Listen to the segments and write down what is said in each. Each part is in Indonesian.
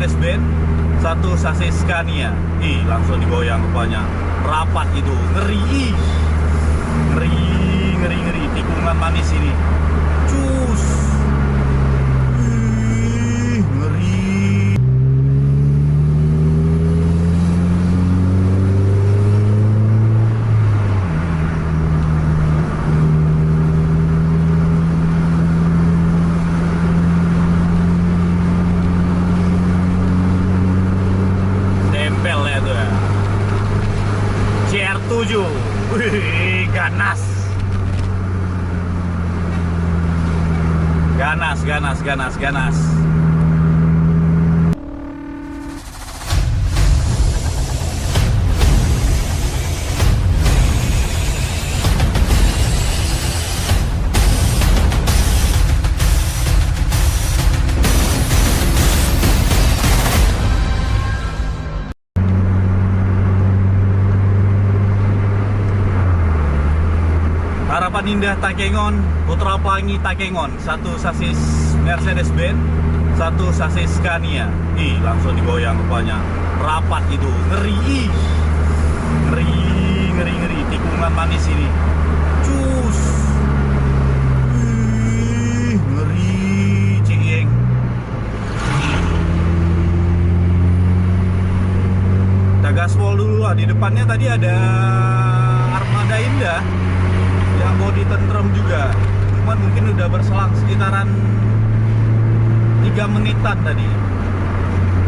Mercedes-Benz, satu sasis Scania. Langsung digoyang rupanya. Rapat itu, ngeri. Ngeri. Tikungan manis ini. Cus. Ngeri. Ganas. Harapan Indah Takengon, Putra Pelangi Takengon, satu sasis Mercedes-Benz, satu sasis Scania. Langsung digoyang rupanya. Rapat itu, ngeri. Tikungan manis ini. Cus. Ngeri, cieng. Kita gaspol dulu lah. Di depannya tadi ada Armada Indah yang bodi tentrem juga, cuman mungkin udah berselang sekitaran 3 menitan tadi.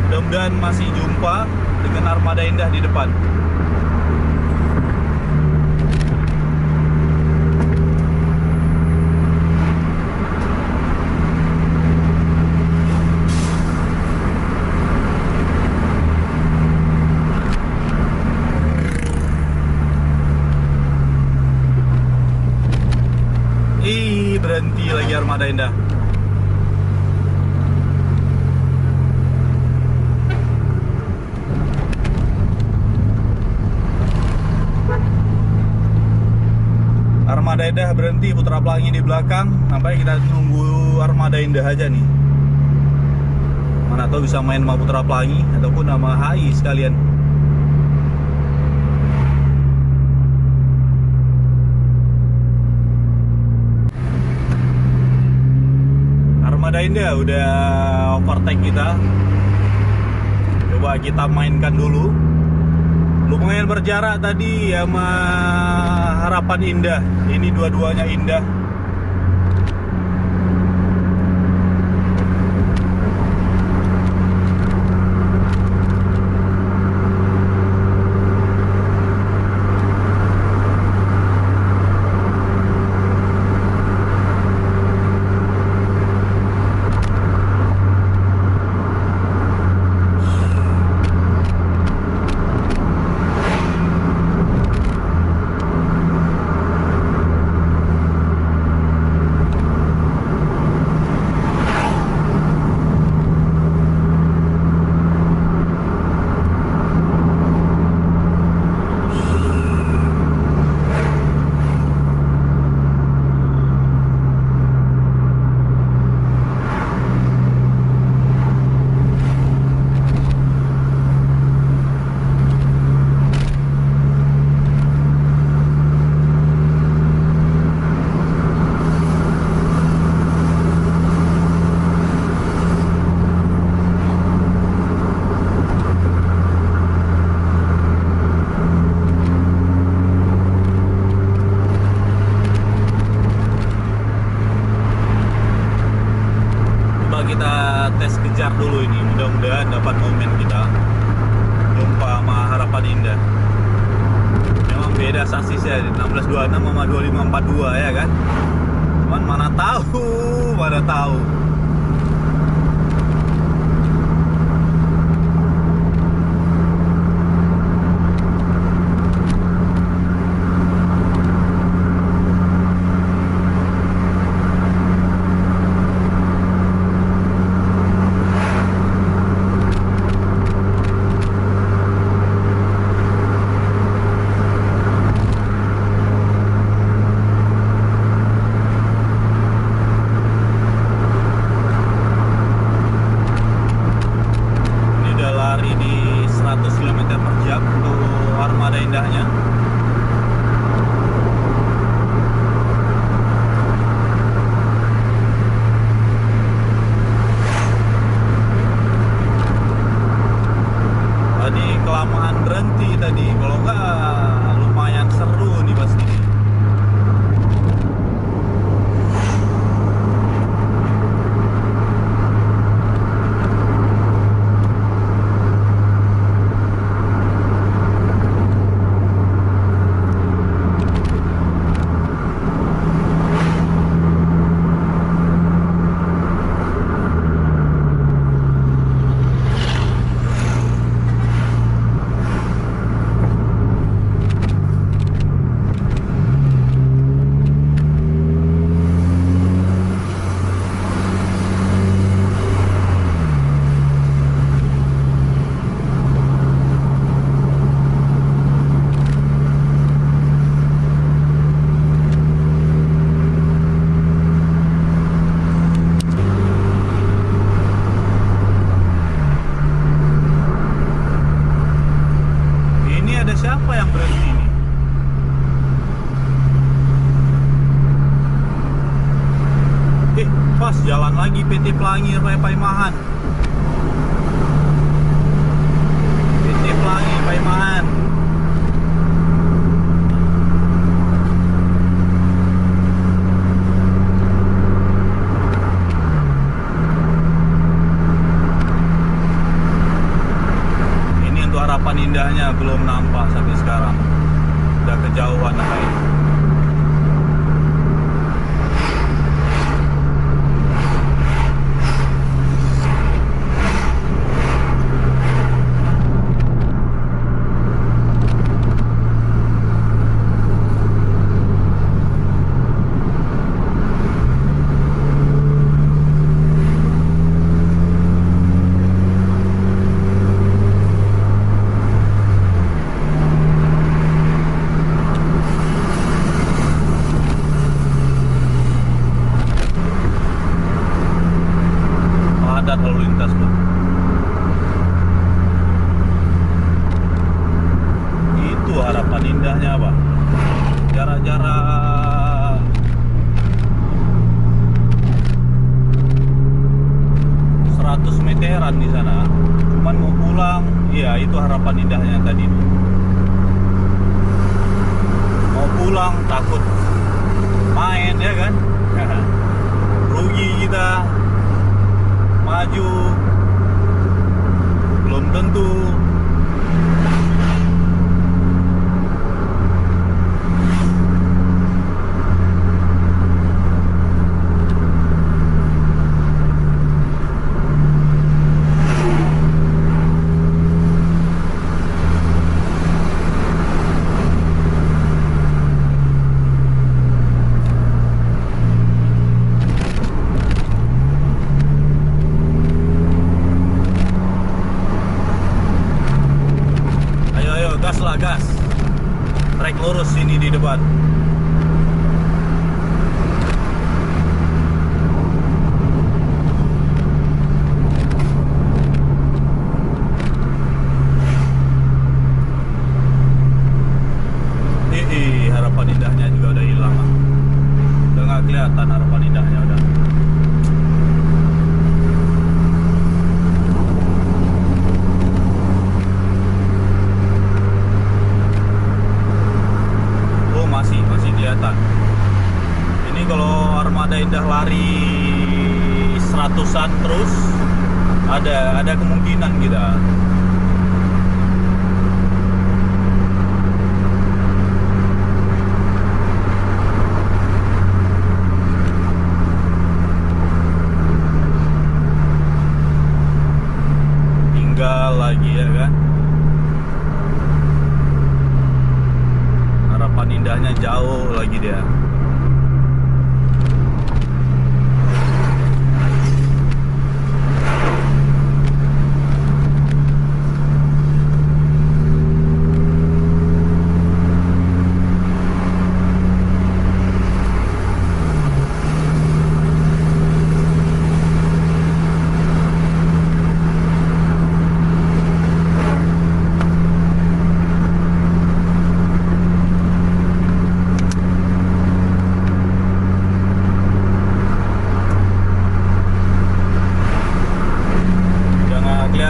Mudah-mudahan masih jumpa dengan Armada Indah di depan. Berhenti lagi Armada Indah. Armada Indah berhenti, Putra Pelangi di belakang. Nampaknya kita nunggu Armada Indah aja nih. Mana tahu bisa main sama Putra Pelangi ataupun sama HI sekalian. Armada Indah udah overtake kita. Coba kita mainkan dulu. Lumayan berjarak tadi sama Harapan Indah. Ini dua-duanya indah. kejar dulu ini, mudah-mudahan dapat momen kita jumpa sama Harapan Indah. Memang beda sasisnya 1626 sama 2542 ya kan, cuman mana tahu 100 km per jam untuk armada indahnya. Tadi kelamaan berhenti tadi, kalau enggak lumayan seru nih pasti. Siapa yang berhenti nih? Pas jalan lagi PT Pelangi Raya Paimahan. PT Pelangi Paimahan. Harapan indahnya belum nampak sampai sekarang, udah kejauhan naik. Padat lalu lintas loh. Itu harapan indahnya apa? Jarak-jarak 100 meteran di sana. Cuman mau pulang, iya itu harapan indahnya tadi tuh. Mau pulang takut main ya kan? Rugi kita. Maju belum tentu. Gas, trek lurus ini di depan. Harapan indahnya juga udah hilang, udah nggak kelihatan harapan indahnya udah. Masih kelihatan. Ini kalau armada indah lari 100-an terus ada kemungkinan kita. Tinggal lagi ya kan. Harapan indahnya jauh lagi dia.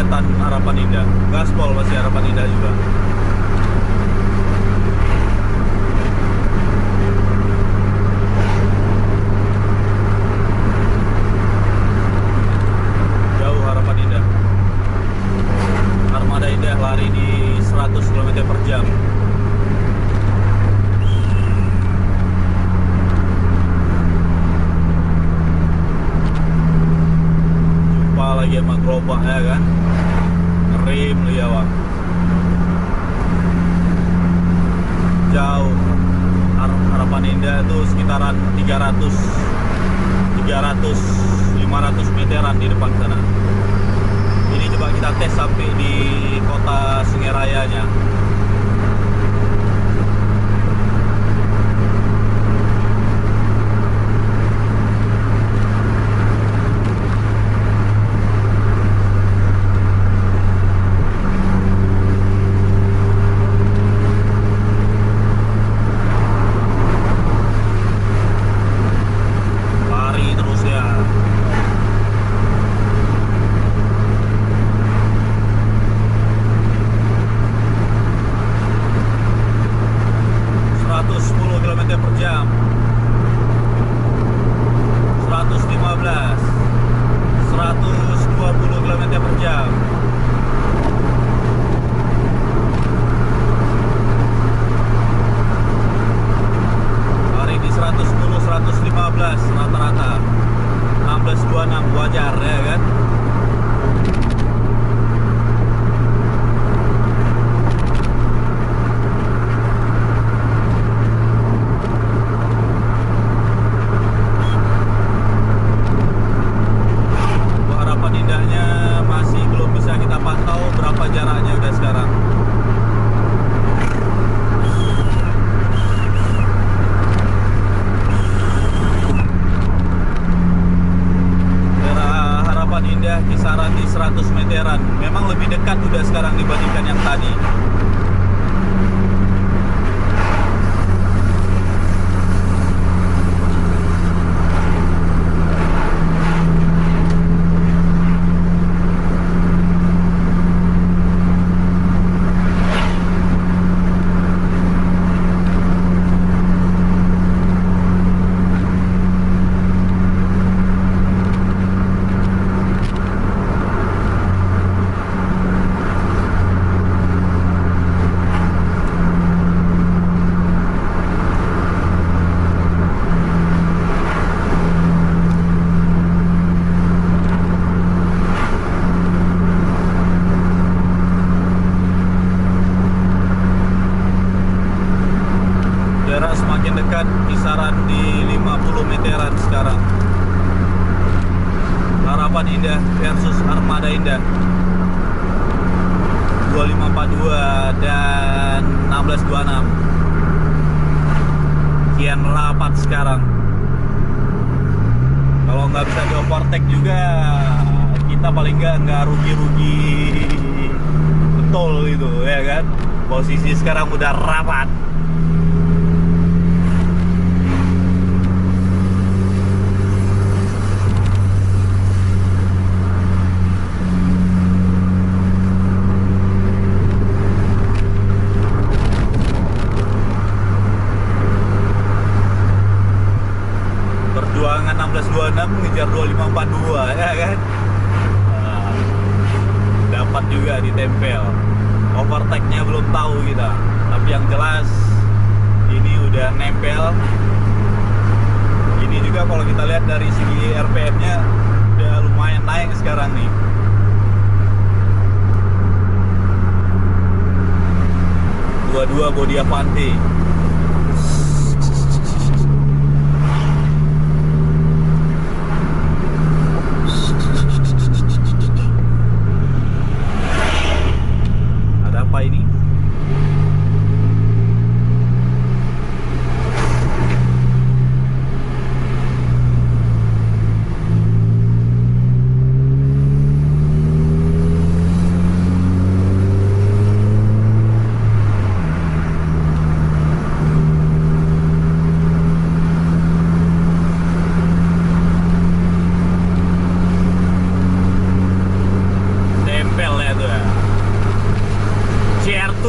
jembatan Harapan Indah. Gaspol masih Harapan Indah juga. Jauh Harapan Indah. Armada Indah lari di 100 km per jam. Lagi sama gerobak ya kan, ngerim dia bang. Jauh Harapan Indah itu sekitaran 500 meteran di depan sana. Ini coba kita tes sampai di kota Sungai Rayanya. Rata-rata 1626 wajar ya kan. Harapan Indahnya masih belum bisa kita pantau berapa jaraknya udah sekarang. Indah kisaran di 100 meteran. Memang lebih dekat udah sekarang dibandingkan yang tadi. Semakin dekat, kisaran di 50 meteran sekarang. Harapan Indah versus Armada Indah 2542 dan 1626 kian merapat sekarang. Kalau nggak bisa di overtake juga, kita paling nggak rugi-rugi betul gitu ya kan. Posisi sekarang udah rapat. Perjuangan 1626 mengejar 2542 ya kan. Nah, dapat juga ditempel. Overtake-nya belum tahu kita, tapi yang jelas ini udah nempel. Ini juga kalau kita lihat dari segi RPM-nya udah lumayan naik sekarang nih. Dua-dua bodi Avanti. Apa ini?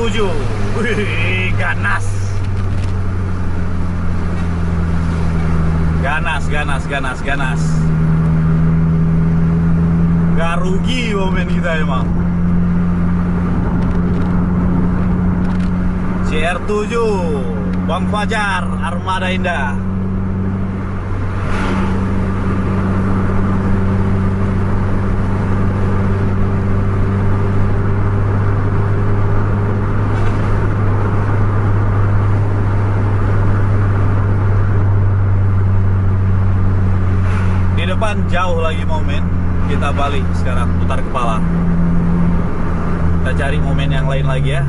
CR7. Wih, ganas. Ganas. Gak rugi momen kita emang. CR7 Bang Fajar, Armada Indah. Di depan jauh lagi momen. Kita balik sekarang, putar kepala. Kita cari momen yang lain lagi ya.